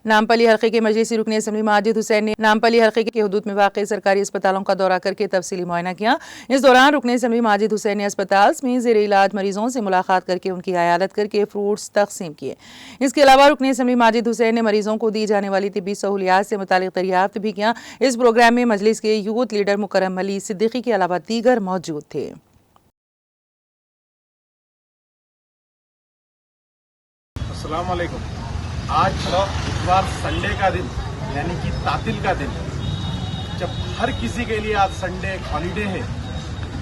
नामपल्ली हल्के के मजलिसी रुकन असम्बली माजिद हुसैन ने नामपल्ली हल्के के हदूद में वाक़ सरकारी अस्पतालों का दौरा करके तफसीली मुआयना किया। इस दौरान रुकन असम्बली माजिद हुसैन ने अस्पताल में ज़ेर इलाज मरीजों से मुलाकात करके उनकी अयादत करके फ्रूट्स तकसीम किए। इसके अलावा रुकन असम्बली माजिद हुसैन ने मरीजों को दी जाने वाली तिब्बी सहूलियात से मुतालिक दरियाफ्त भी किया। इस प्रोग्राम में मजलिस के यूथ लीडर मुकर्रम अली सिद्दीकी के अलावा दीगर मौजूद थे। अस्सलाम वालेकुम। आज इस बार संडे का दिन यानी कि तातिल का दिन, जब हर किसी के लिए आज संडे एक हॉलीडे है।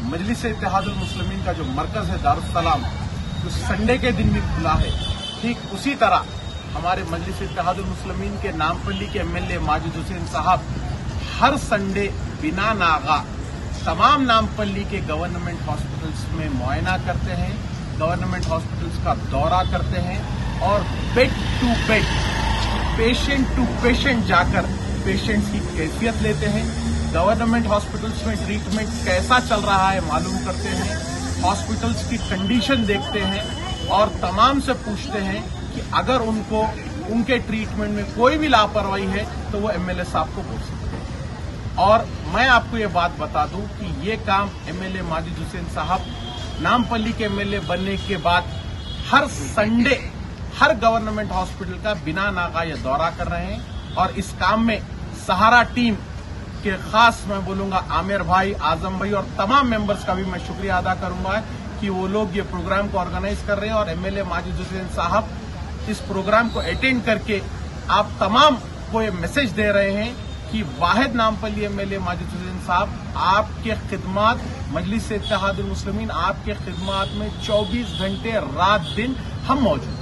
मजलिस इत्तेहादुल मुस्लिमीन का जो मरकज है दारुस सलाम, जो संडे के दिन भी खुला है, ठीक उसी तरह हमारे मजलिस इत्तेहादुल मुस्लिमीन के नामपल्ली के एमएलए माजिद हुसैन साहब हर संडे बिना नागा तमाम नामपल्ली के गवर्नमेंट हॉस्पिटल्स में मुआयना करते हैं, गवर्नमेंट हॉस्पिटल्स का दौरा करते हैं और bed to bed, patient to patient जाकर पेशेंट्स की कैफियत लेते हैं। गवर्नमेंट हॉस्पिटल्स में ट्रीटमेंट कैसा चल रहा है मालूम करते हैं, हॉस्पिटल्स की कंडीशन देखते हैं और तमाम से पूछते हैं कि अगर उनको उनके ट्रीटमेंट में कोई भी लापरवाही है तो वो एमएलए साहब को बोल सकते हैं। और मैं आपको ये बात बता दूं कि ये काम एमएलए माजिद हुसैन साहब नामपल्ली के एमएलए बनने के बाद हर संडे हर गवर्नमेंट हॉस्पिटल का बिना नागा ये दौरा कर रहे हैं। और इस काम में सहारा टीम के खास मैं बोलूंगा आमिर भाई, आजम भाई और तमाम मेंबर्स का भी मैं शुक्रिया अदा करूंगा कि वो लोग ये प्रोग्राम को ऑर्गेनाइज कर रहे हैं। और एमएलए माजिद हुसैन साहब इस प्रोग्राम को अटेंड करके आप तमाम को ये मैसेज दे रहे हैं कि वाहिद नामपल्ली एमएलए माजिद हुसैन साहब आपके खिदमात, मजलिस इत्तेहादुल मुस्लिमीन आपके खिदमात में 24 घंटे रात दिन हम मौजूद हैं।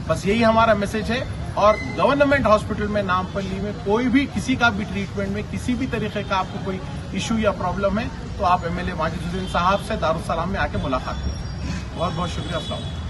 बस यही हमारा मैसेज है। और गवर्नमेंट हॉस्पिटल में नामपल्ली में कोई भी किसी का भी ट्रीटमेंट में किसी भी तरीके का आपको कोई इशू या प्रॉब्लम है तो आप एमएलए माजिद हुसैन साहब से दारुस सलाम में आके मुलाकात करें। बहुत बहुत शुक्रिया। अस्सलाम।